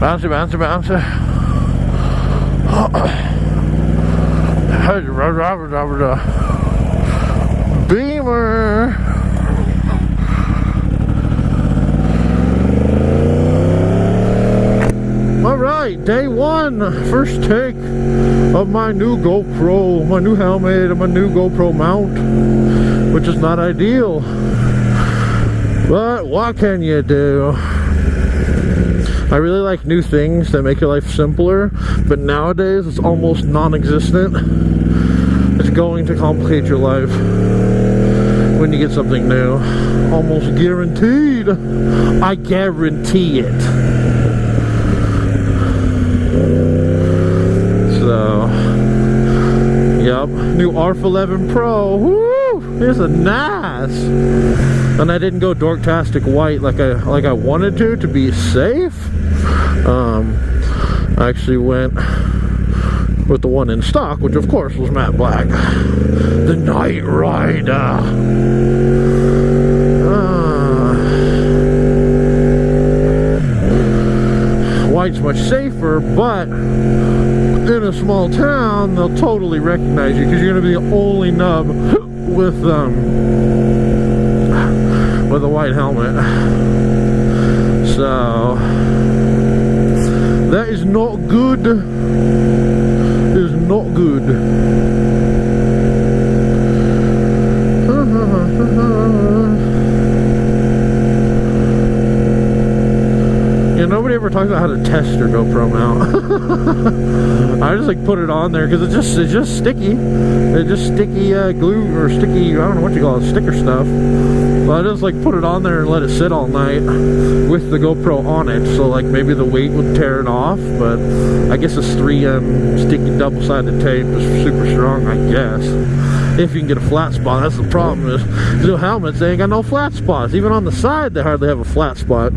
Bouncy, bouncy, bouncy. Beamer. Alright, day one. First take of my new GoPro, my new helmet, and my new GoPro mount, which is not ideal. But what can you do? I really like new things that make your life simpler, but nowadays it's almost non-existent. It's going to complicate your life when you get something new. Almost guaranteed. I guarantee it. So, yep, new RPHA Pro. Woo! It's a nice. And I didn't go dorktastic white like I wanted to be safe. I actually went with the one in stock, which of course was matte black. The Night Rider. White's much safer, but in a small town, they'll totally recognize you because you're going to be the only nub with a white helmet. So that is not good. It is not good. Yeah, nobody ever talks about how to test your GoPro mount. I just like put it on there because it's just sticky. It's just sticky glue or sticky, I don't know what you call it, sticker stuff. So I just like put it on there and let it sit all night with the GoPro on it. So like maybe the weight would tear it off, but I guess this 3M sticky double-sided tape is super strong, I guess. If you can get a flat spot. That's the problem is new helmets, they ain't got no flat spots. Even on the side they hardly have a flat spot.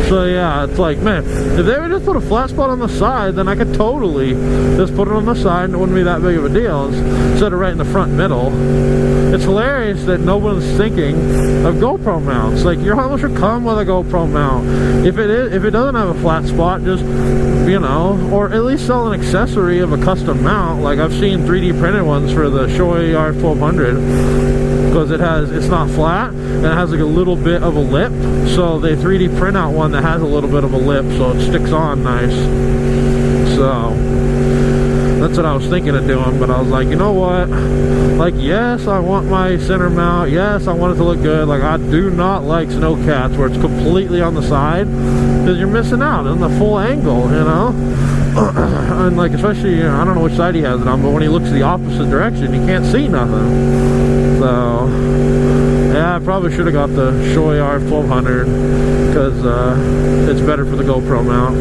So yeah, it's like, man, if they would just put a flat spot on the side, then I could totally just put it on the side and it wouldn't be that big of a deal instead of right in the front middle. It's hilarious that no one's thinking of GoPro mounts. Like, your helmet should come with a GoPro mount. If it doesn't have a flat spot, just, you know, or at least sell an accessory of a custom mount. Like I've seen 3D printed ones for the Shoei R1200 because it's not flat and it has like a little bit of a lip. So they 3D print out one that has a little bit of a lip so it sticks on nice. So that's what I was thinking of doing, but I was like, you know what? Like, yes, I want my center mount. Yes, I want it to look good. Like, I do not like snowcats where it's completely on the side because you're missing out on the full angle, you know? And like, especially, you know, I don't know which side he has it on, but when he looks the opposite direction, you can't see nothing. So yeah, I probably should have got the Shoei R1200 because it's better for the GoPro mount.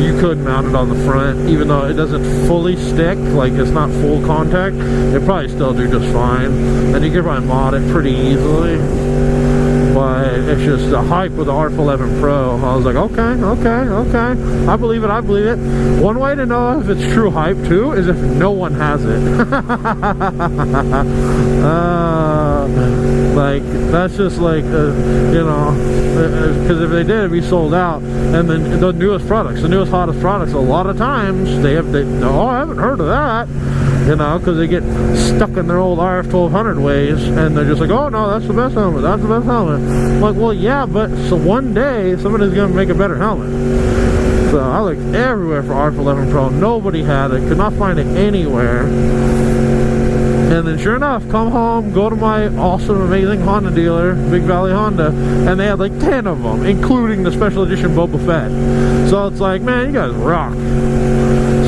You could mount it on the front, even though it doesn't fully stick, like it's not full contact, it probably still do just fine. And you could probably mod it pretty easily. But it's just the hype with the R11 Pro. I was like, okay. I believe it. One way to know if it's true hype too is if no one has it. Like, that's just like, you know, because if they did, it'd be sold out. And then the newest products, the newest hottest products, a lot of times oh, I haven't heard of that. You know, because they get stuck in their old RF1200 ways, and they're just like, oh no, that's the best helmet, that's the best helmet. I'm like, well, yeah, but so one day somebody's gonna make a better helmet. So I looked everywhere for RF11 Pro. Nobody had it, could not find it anywhere. And then sure enough, come home, go to my awesome, amazing Honda dealer, Big Valley Honda, and they had like 10 of them, including the special edition Boba Fett. So it's like, man, you guys rock.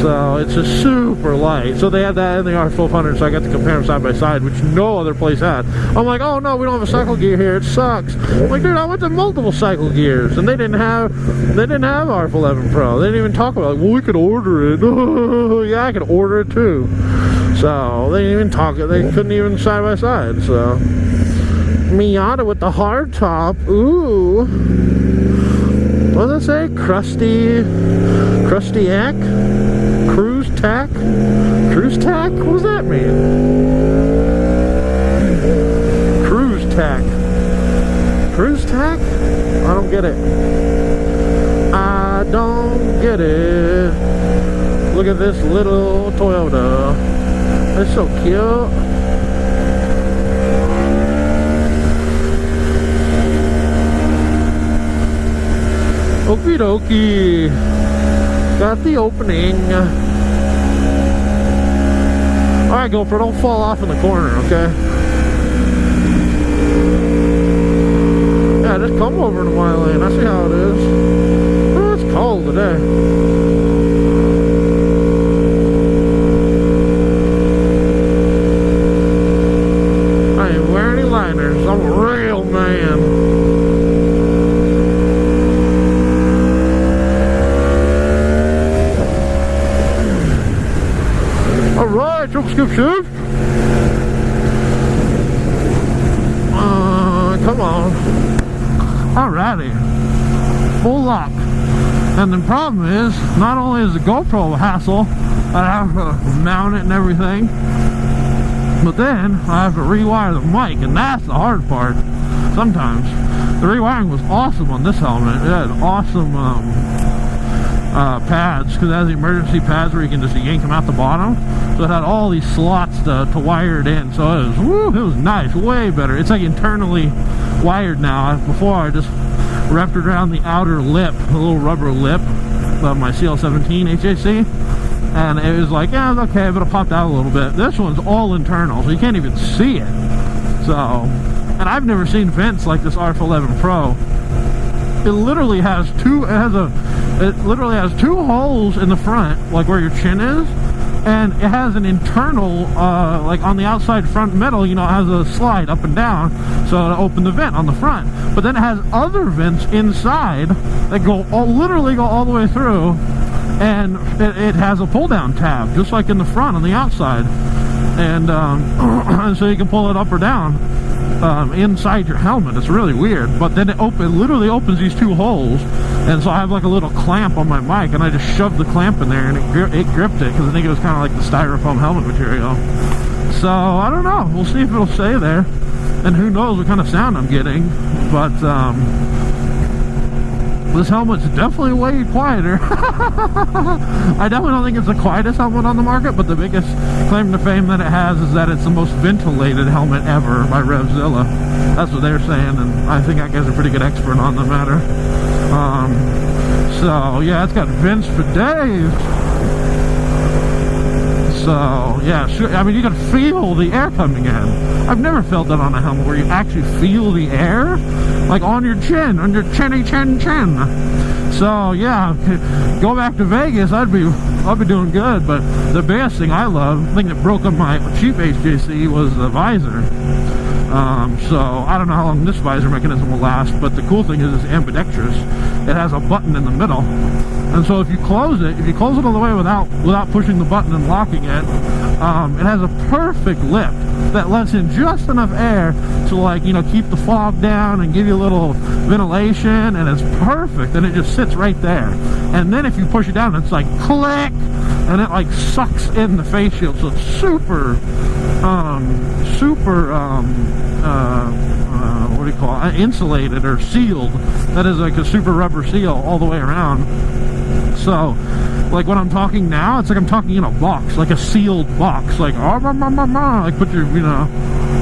So it's just super light. So they had that in the R1200, so I got to compare them side by side, which no other place had. I'm like, oh no, we don't have a cycle gear here, it sucks. I'm like, dude, I went to multiple cycle gears and they didn't have R11 Pro. They didn't even talk about it. Well, we could order it. Yeah, I could order it too. So they didn't even talk, they couldn't even side by side. So Miata with the hard top. Ooh. What does it say? Crusty Eck? tack? Cruise tack? What does that mean? Cruise tack. Cruise tack? I don't get it. I don't get it. Look at this little Toyota. It's so cute. Okie dokie. Got the opening. Alright, GoPro, don't fall off in the corner, okay? Yeah, just come over to my lane. I see how it is. Oh, it's cold today. I ain't wearing any liners. I'm a real man. Alright, jump, skip, shift. Come on. Alrighty. Full lock. And the problem is, not only is the GoPro a hassle, I have to mount it and everything, but then I have to rewire the mic, and that's the hard part. Sometimes. The rewiring was awesome on this helmet. It had awesome pads, because it has the emergency pads where you can just yank them out the bottom. So it had all these slots to wire it in. So it was nice, way better. It's like internally wired now. Before I just wrapped it around the outer lip, a little rubber lip of my CL17 HJC, and it was like, yeah, it's okay, but it popped out a little bit. This one's all internal, so you can't even see it. So, and I've never seen vents like this RPHA 11 Pro. It literally has two holes in the front, like where your chin is, and it has an internal, like on the outside front middle, you know, it has a slide up and down, so to open the vent on the front. But then it has other vents inside that literally go all the way through, and it has a pull down tab, just like in the front on the outside. And, and so you can pull it up or down inside your helmet. It's really weird. But then it literally opens these two holes, and so I have like a little clamp on my mic, and I just shoved the clamp in there, and it gripped it, because I think it was kind of like the styrofoam helmet material. So I don't know, we'll see if it'll stay there, and who knows what kind of sound I'm getting. But this helmet's definitely way quieter. I definitely don't think it's the quietest helmet on the market, but the biggest claim to fame that it has is that it's the most ventilated helmet ever by Revzilla. That's what they're saying, and I think that guy's a pretty good expert on the matter. So yeah, it's got vents for days. So yeah, sure, I mean, you can feel the air coming in. I've never felt that on a helmet where you actually feel the air, like on your chin, chinny chin. So yeah, go back to Vegas, I'll be doing good. But the biggest thing the thing that broke up my cheap HJC was the visor. So I don't know how long this visor mechanism will last, but the cool thing is it's ambidextrous. It has a button in the middle, and so if you close it all the way without pushing the button and locking it, it has a perfect lip that lets in just enough air to, like, you know, keep the fog down and give you a little ventilation, and it's perfect, and it just sits right there. And then if you push it down, it's like click, and it like sucks in the face shield, so it's super what do you call it, insulated or sealed. That is like a super rubber seal all the way around. So like when I'm talking now, it's like I'm talking in a box, like a sealed box, like like put your, you know,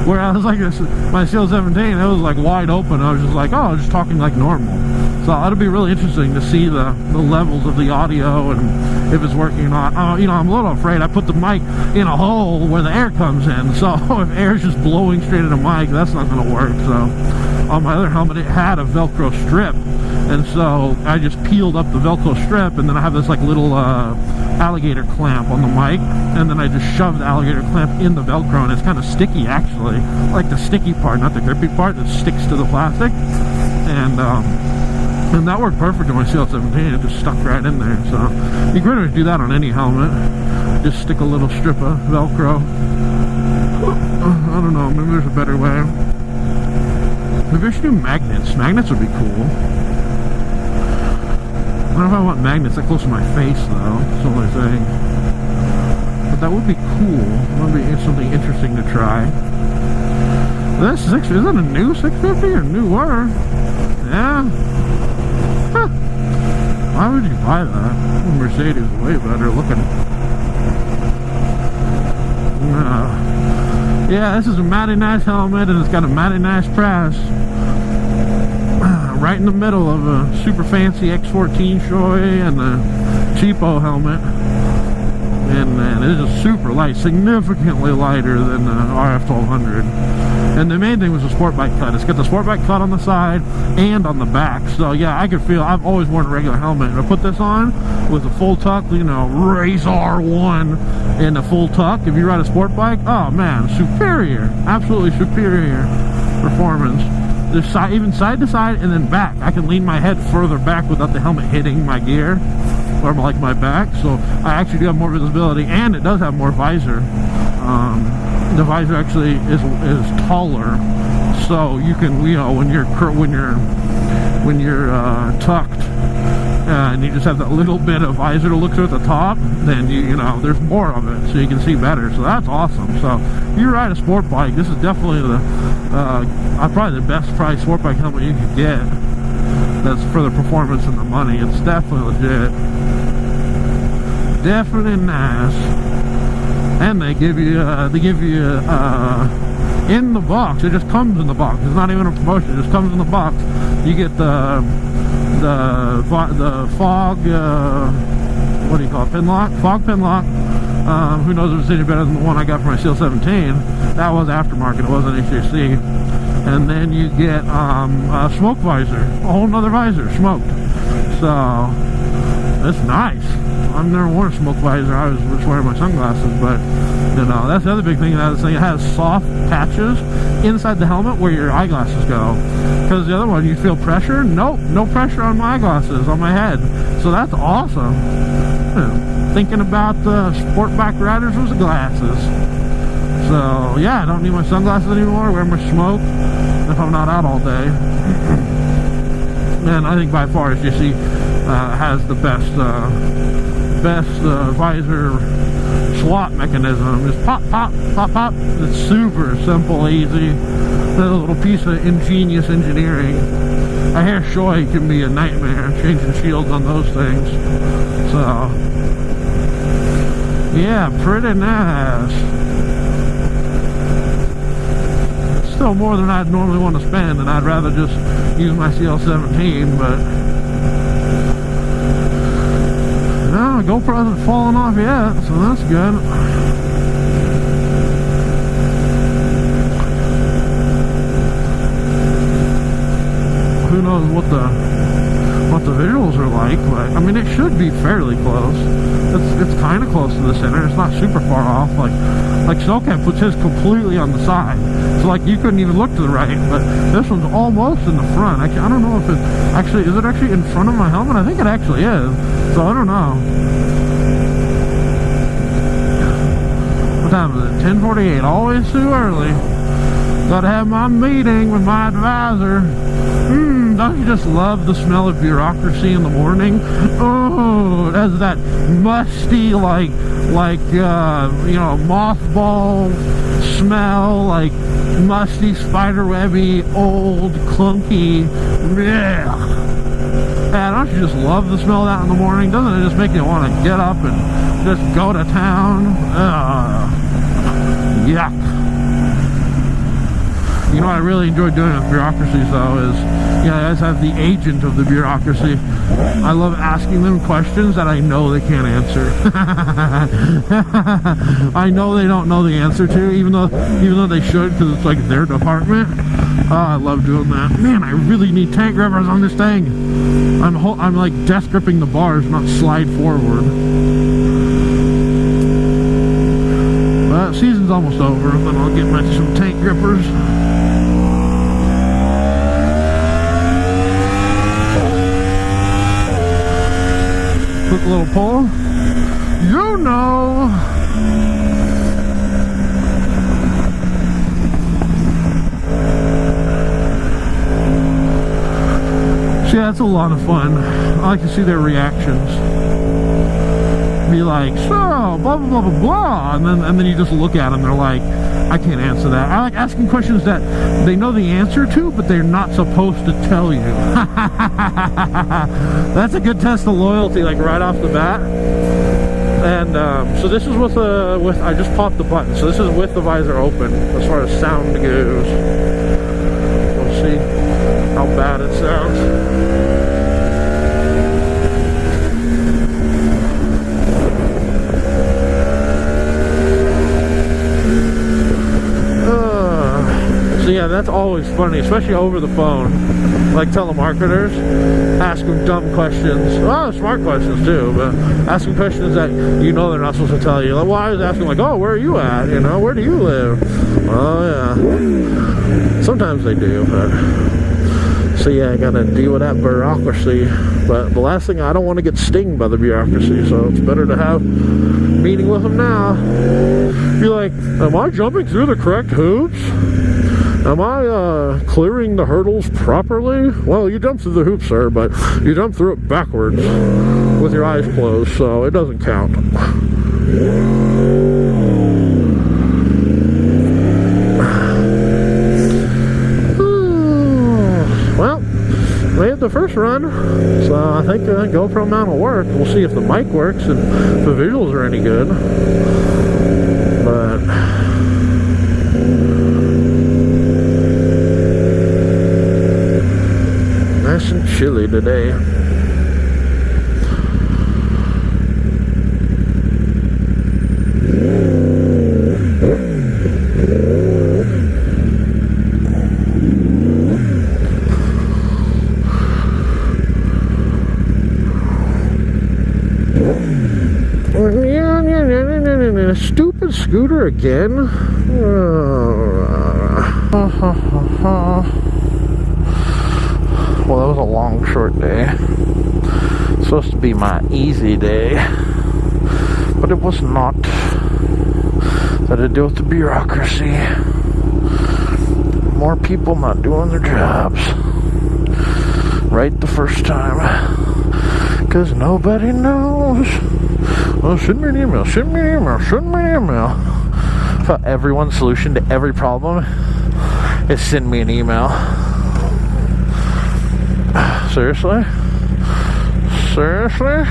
whereas like this, my CL17, it was like wide open. I was just like, oh, I was just talking like normal. So it'll be really interesting to see the levels of the audio and if it's working or not. You know, I'm a little afraid. I put the mic in a hole where the air comes in, so if air's just blowing straight into the mic, that's not going to work. So on my other helmet, it had a Velcro strip, and so I just peeled up the Velcro strip, and then I have this like little alligator clamp on the mic, and then I just shoved the alligator clamp in the Velcro, and it's kind of sticky actually, like the sticky part, not the grippy part that sticks to the plastic. And that worked perfect on my CL17. It just stuck right in there. So you can pretty much do that on any helmet. Just stick a little strip of Velcro. I don't know, maybe there's a better way. Maybe I should do magnets. Magnets would be cool. I don't know if I want magnets that close to my face though. That's the only thing. helmet. That would be cool. That would be something interesting to try. This is that a new 650 or newer? Yeah. Huh. Why would you buy that? Mercedes is way better looking. Yeah, this is a mighty nice helmet, and it's got a mighty nice price. Right in the middle of a super fancy X14 Shoei and a cheapo helmet. And man, it is just super light, significantly lighter than the RF1200. And the main thing was the sport bike cut. It's got the sport bike cut on the side and on the back. So yeah, I could feel, I've always worn a regular helmet. And I put this on with a full tuck, you know, Razor 1 and a full tuck. If you ride a sport bike, oh man, superior, absolutely superior performance. There's even side to side and then back. I can lean my head further back without the helmet hitting my gear or like my back. So I actually do have more visibility, and it does have more visor. The visor actually is taller, so you can, you know, when you're tucked and you just have that little bit of visor to look through at the top, then you know there's more of it, so you can see better. So that's awesome. So if you ride a sport bike, this is definitely the probably the best price sport bike helmet you can get. That's for the performance and the money. It's definitely legit. Definitely nice. And they give you in the box. It just comes in the box. It's not even a promotion. It just comes in the box. You get the fog. What do you call it? Pinlock. Fog pinlock. Who knows if it's any better than the one I got for my Seal 17? That was aftermarket. It wasn't HJC. And then you get a smoke visor, a whole nother visor, smoked. So it's nice. I've never worn a smoke visor. I was just wearing my sunglasses, but you know, that's the other big thing about this thing. It has soft patches inside the helmet where your eyeglasses go. Because the other one, you feel pressure. Nope, no pressure on my eyeglasses, on my head. So that's awesome. Thinking about the sport bike riders with the glasses. So yeah, I don't need my sunglasses anymore. I wear my smoke if I'm not out all day. And I think by far HJC has the best visor swap mechanism. Just pop, pop, pop, pop. It's super simple, easy. That's a little piece of ingenious engineering. I hear Shoei can be a nightmare changing shields on those things. So yeah, pretty nice. Still more than I'd normally want to spend, and I'd rather just use my CL17, but no, GoPro hasn't fallen off yet, so that's good. Who knows what the visuals are like, but I mean, it should be fairly close. It's kind of close to the center. It's not super far off. Like Snowcat puts his completely on the side, so like you couldn't even look to the right. But this one's almost in the front. Actually, I don't know if it actually is. It actually in front of my helmet? I think it actually is. So I don't know. What time is it? 10:48. Always too early. Gotta have my meeting with my advisor. Don't you just love the smell of bureaucracy in the morning? Oh, it has that musty, like you know, mothball smell, like musty, spiderwebby, old, clunky. Yeah, don't you just love the smell of that in the morning? Doesn't it just make you want to get up and just go to town? Yuck. You know what I really enjoy doing with bureaucracies though is, you know, I guys have the agent of the bureaucracy. I love asking them questions that I know they can't answer. I know they don't know the answer to, even though they should, because it's like their department. Oh, I love doing that. Man, I really need tank grippers on this thing. I'm like death gripping the bars, not slide forward. But season's almost over, then I'll get some tank grippers. Quick little pull. You know. So yeah, it's a lot of fun. I like to see their reactions. Be be like, so, blah, blah, blah, blah, blah. And then you just look at them, they're like, I can't answer that. I like asking questions that they know the answer to, but they're not supposed to tell you. That's a good test of loyalty, like right off the bat. And so this is with I just popped the button, so this is with the visor open as far as sound goes. We'll see how bad it sounds. So yeah, that's always funny, especially over the phone. Like telemarketers, ask them dumb questions. Oh, smart questions too, but ask them questions that you know they're not supposed to tell you. Like, well, I was asking like, oh, where are you at? You know, where do you live? Oh yeah. Sometimes they do, but so yeah, I gotta deal with that bureaucracy. But the last thing, I don't want to get stung by the bureaucracy, so it's better to have a meeting with them now. You're like, am I jumping through the correct hoops? Am I clearing the hurdles properly? Well, you jumped through the hoops, sir, but you jumped through it backwards with your eyes closed, so it doesn't count. Well, made the first run, so I think the GoPro mount will work. We'll see if the mic works and if the visuals are any good. But nice and chilly today. Stupid scooter again. Well, that was a long, short day. It's supposed to be my easy day, but it was not. Had to deal with the bureaucracy. More people not doing their jobs right the first time, because nobody knows. Oh, send me an email, send me an email, send me an email. I thought everyone's solution to every problem is send me an email. Seriously? Seriously?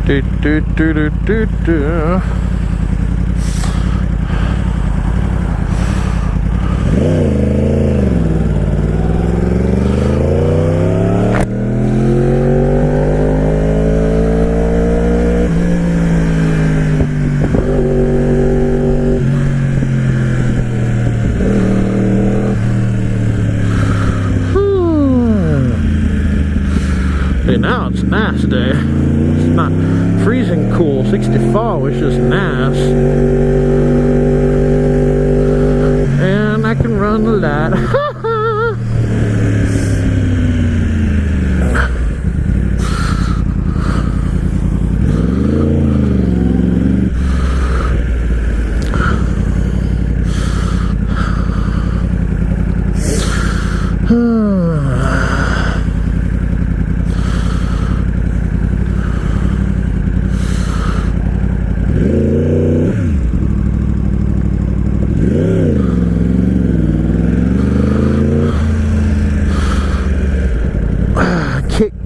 Do do do do do do. Hey, now it's nice day. It's not freezing cool, 64, it's just nice. And I can run the light.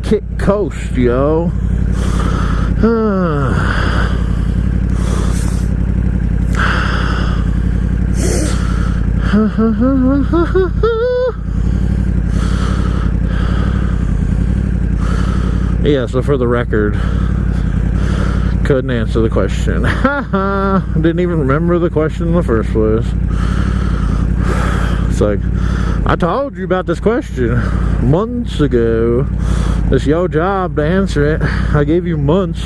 Kick coast, yo. Yeah, so for the record, Couldn't answer the question. Didn't even remember the question in the first place. It's like, I told you about this question months ago. It's your job to answer it. I gave you months.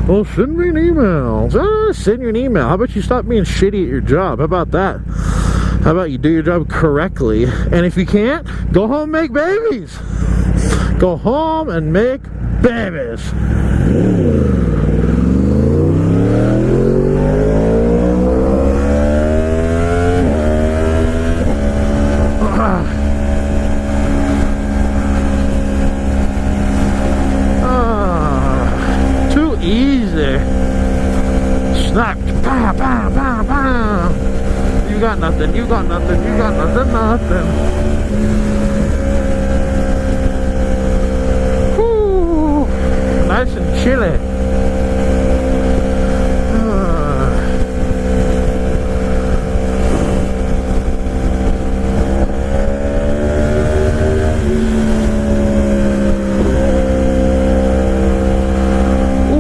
Well, send me an email. Send you an email. How about you stop being shitty at your job? How about that? How about you do your job correctly? And if you can't, go home and make babies. Go home and make babies. Too easy. Snap. Pow, pow, pow, pow. You got nothing. You got nothing. You got nothing. Nothing. Whew. Nice and chilly.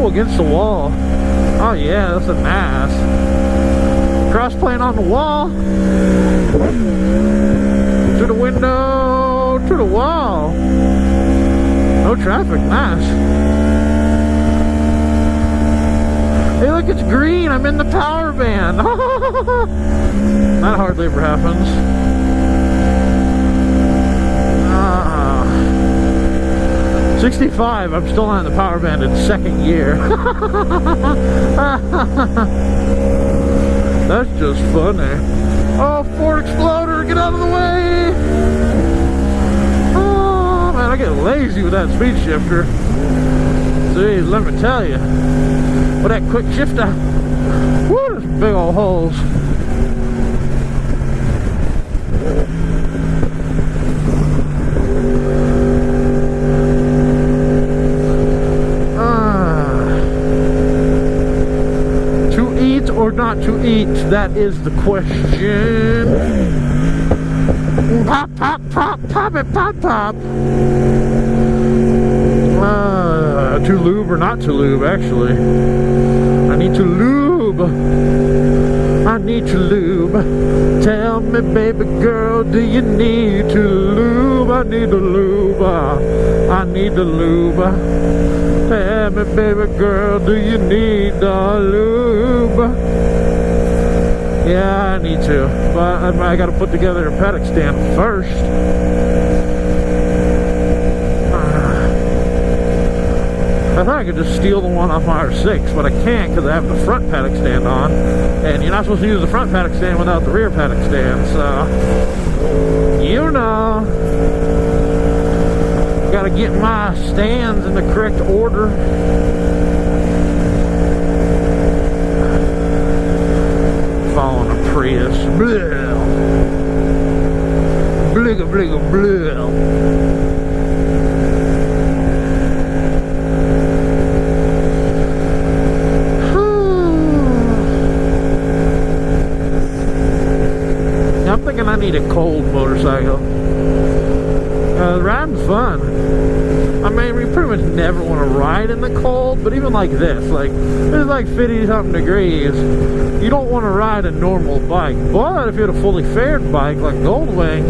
Against the wall. Oh yeah, that's a nice cross plane on the wall. To the window, to the wall. No traffic, nice. Hey look, it's green, I'm in the power band. That hardly ever happens. 65, I'm still on the power band in second year. That's just funny. Oh, Ford Exploder, get out of the way! Oh man, I get lazy with that speed shifter. See, let me tell you. With that quick shifter, whoo, there's big old holes. Or not to eat, that is the question. Pop, pop, pop, pop it, pop, pop. To lube or not to lube, actually. I need to lube. I need to lube. Tell me, baby girl, do you need to lube? I need to lube. I need to lube. Tell me, baby girl, do you need a lube? Yeah, I need to, but I gotta put together a paddock stand first. I thought I could just steal the one off my R6, but I can't because I have the front paddock stand on, and you're not supposed to use the front paddock stand without the rear paddock stand, so, you know. Gotta get my stands in the correct order. Following a Prius. Blah. Bligga, bligga, blah. I'm thinking I need a cold motorcycle. Riding's fun. I mean, we pretty much never want to ride in the cold, but even like this, like, it's like 50-something degrees. You don't want to ride a normal bike, but if you had a fully fared bike like Goldwing,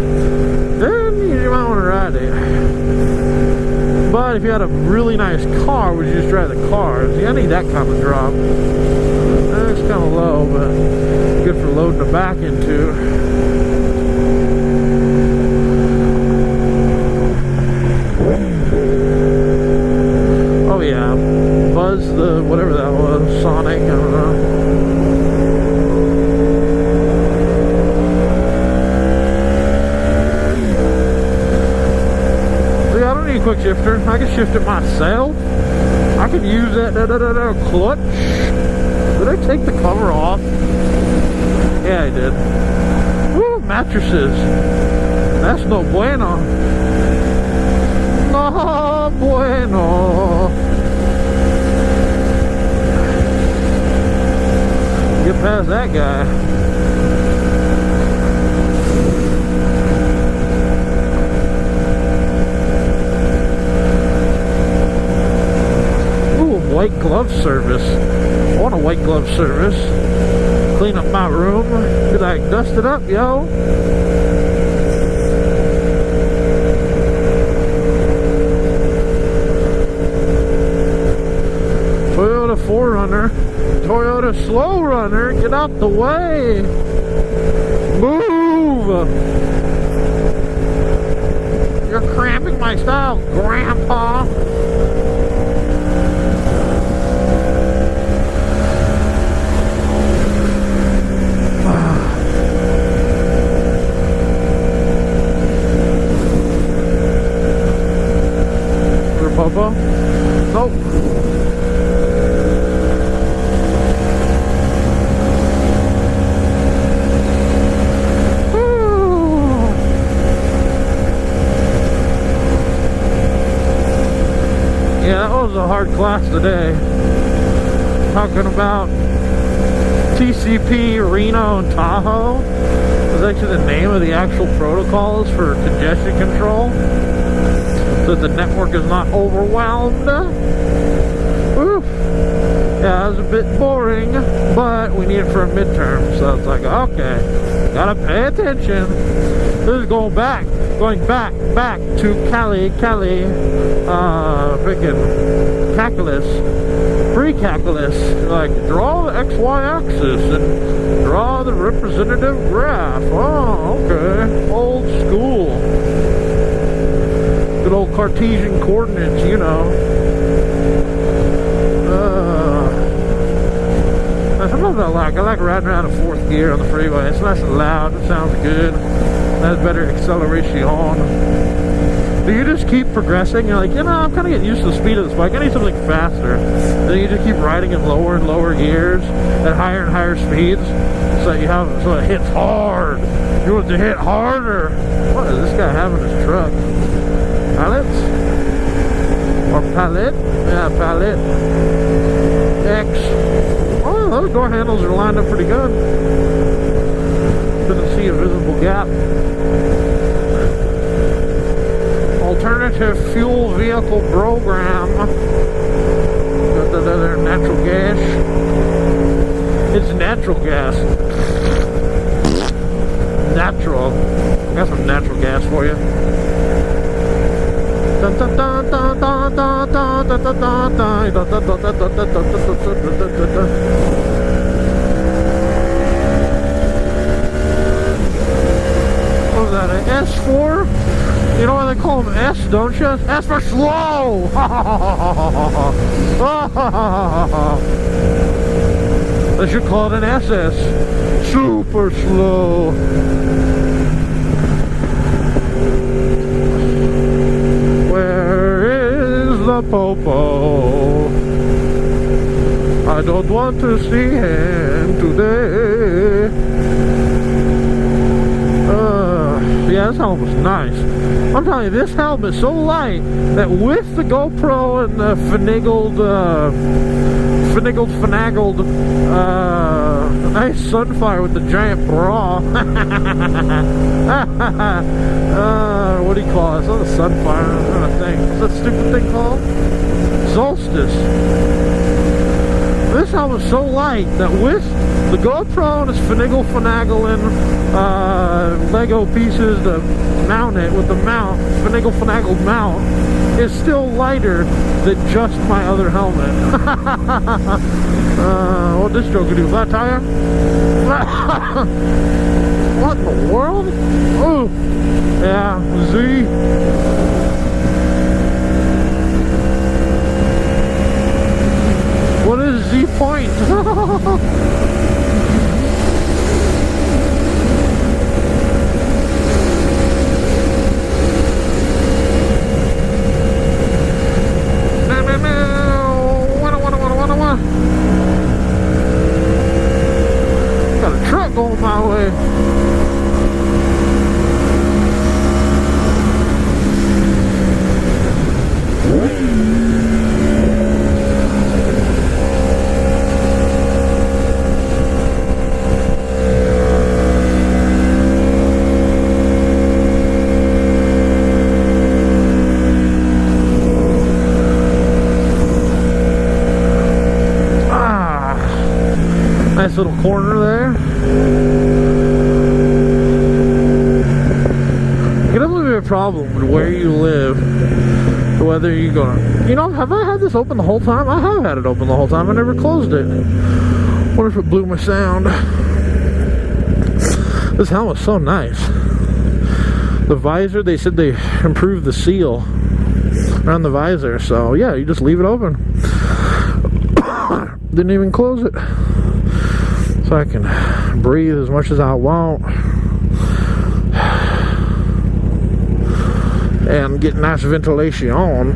then you might want to ride it. But if you had a really nice car, would you just drive the car? See, I need that kind of drop. It's kind of low, but good for loading the back into. Oh yeah, Buzz the whatever that was, Sonic, I don't know. See, I don't need a quick shifter. I can shift it myself. I can use that clutch. Did I take the cover off? Yeah, I did. Woo, mattresses. That's no bueno. No bueno. Get past that guy. Ooh, white glove service. white glove service. Clean up my room. Be like, dust it up, yo. Toyota 4Runner. Toyota Slow Runner. Get out the way. Move. You're cramping my style, Grandpa. Popo? Nope. Yeah, that was a hard class today. Talking about TCP, Reno, and Tahoe. That's actually the name of the actual protocols for congestion control, so the network is not overwhelmed. Oof. Yeah, it was a bit boring, but we need it for a midterm, so it's like, okay, gotta pay attention. This is going back to Cali, freaking calculus, pre-calculus, like draw the XY axis and draw the representative graph. Oh, okay, old school. Good old Cartesian coordinates, you know. Sometimes I like riding around in fourth gear on the freeway. It's nice and loud. It sounds good. It has better acceleration. Do you just keep progressing? You're like, you know, I'm kind of getting used to the speed of this bike. I need something faster. Then you just keep riding in lower and lower gears at higher and higher speeds, so it hits hard. You want it to hit harder. What does this guy have in his truck? Pallets? Or pallet? Yeah, pallet. X. Oh, those door handles are lined up pretty good. Couldn't see a visible gap. Alternative fuel vehicle program. They're natural gas. It's natural gas. Natural. I got some natural gas for you. Dun, dun, dun, dun, dun, dun, dun, dun, dun, dun, dun. What was that, an S4? You know why they call them S, don't you? S for slow! They should call it an SS. Super slow. Popo, I don't want to see him today. Yeah, this helmet was nice. I'm telling you, this helmet is so light that with the GoPro and the finagled nice Sunfire with the giant bra. What do you call it? It's not a Sunfire, I'm trying to think. What's that stupid thing called? Solstice. This helmet is so light that with the GoPro and its finagling Lego pieces to mount it with the finagled mount, is still lighter than just my other helmet. What this joke do? Flat tire? What in the world? Oh, yeah, Z. What is Z point? Got a truck going my way. problem with where you live, whether you're gonna, you know, have I had this open the whole time? I have had it open the whole time. I never closed it. Wonder if it blew my sound. This helmet's so nice. The visor, they said they improved the seal around the visor, so yeah, you just leave it open. Didn't even close it, so I can breathe as much as I want and get nice ventilation on.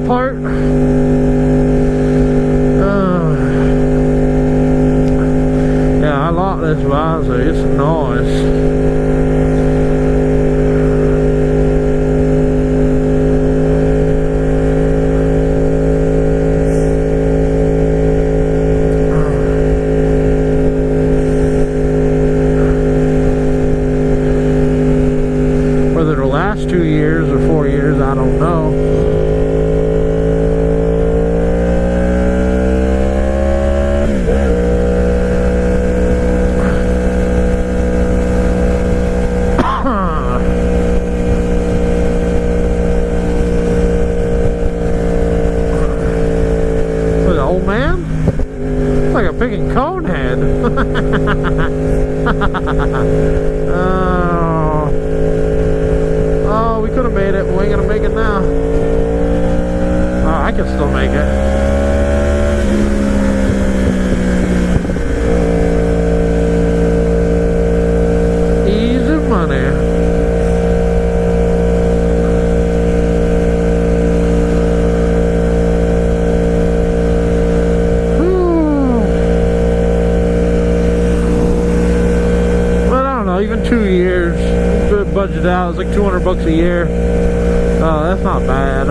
part. Yeah, I like this visor. It's nice. Whether it'll last 2 years or 4 years, I don't know. Picking cone head. Oh, we could have made it. We ain't gonna make it now. Oh, I can still make it. Easy money. Even 2 years, good budget out. It's like $200 a year. Oh, that's not bad.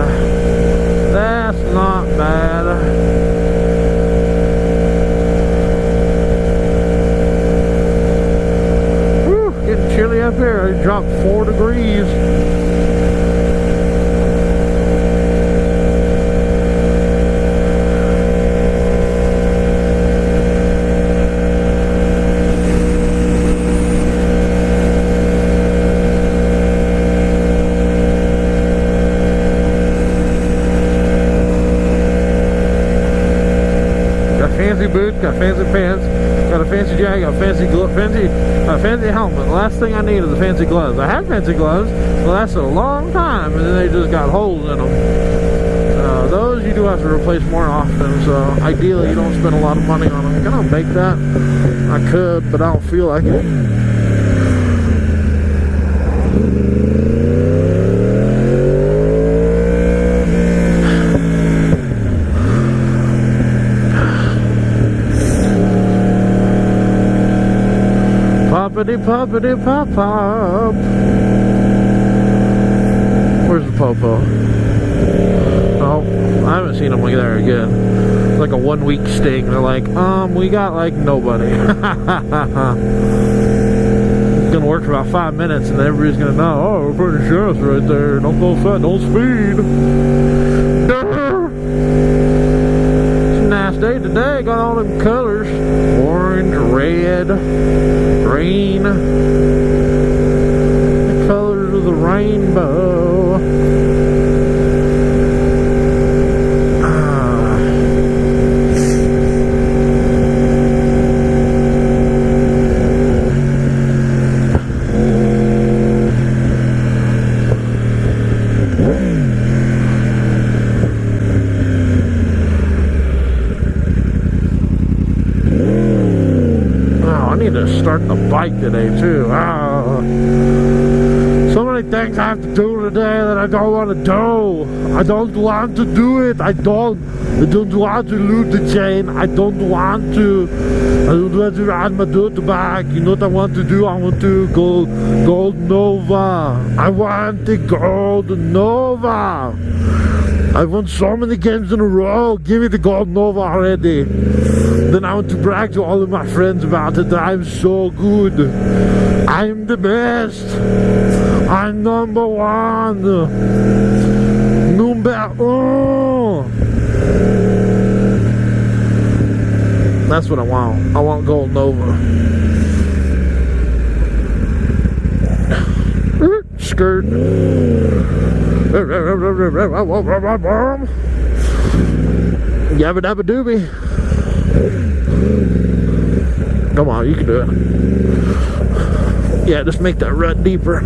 That's not bad. Whew, getting chilly up here. It dropped 4 degrees. Fancy boots, got fancy pants, got a fancy jacket, got a fancy fancy helmet. The last thing I need is the fancy gloves. I had fancy gloves, they lasted a long time, and then they just got holes in them. Those you do have to replace more often, so ideally you don't spend a lot of money on them. Can I make that? I could, but I don't feel like it. Poppity pop pop. Where's the popo? Oh, I haven't seen them like there again. It's like a 1 week sting. They're like, we got like nobody. It's gonna work for about 5 minutes, and then everybody's gonna know. Oh, we're putting sheriffs right there. Don't go fast. Don't speed. It's a nice day today. Got all them colors: orange, red, green, the colors of the rainbow. I need to start the bike today too. So many things I have to do today that I don't want to do. I don't want to do it. I don't want to lose the chain. I don't want to ride my dirt bike. You know what I want to do? I want to go Gold Nova. I want the Gold Nova. I won so many games in a row. Give me the Gold Nova already. Then I want to brag to all of my friends about it that I'm so good. I'm the best. I'm number one. Number one. That's what I want. I want gold Nova. Skirt. Yabba dabba doobie. Come on, you can do it. Yeah, just make that rut deeper.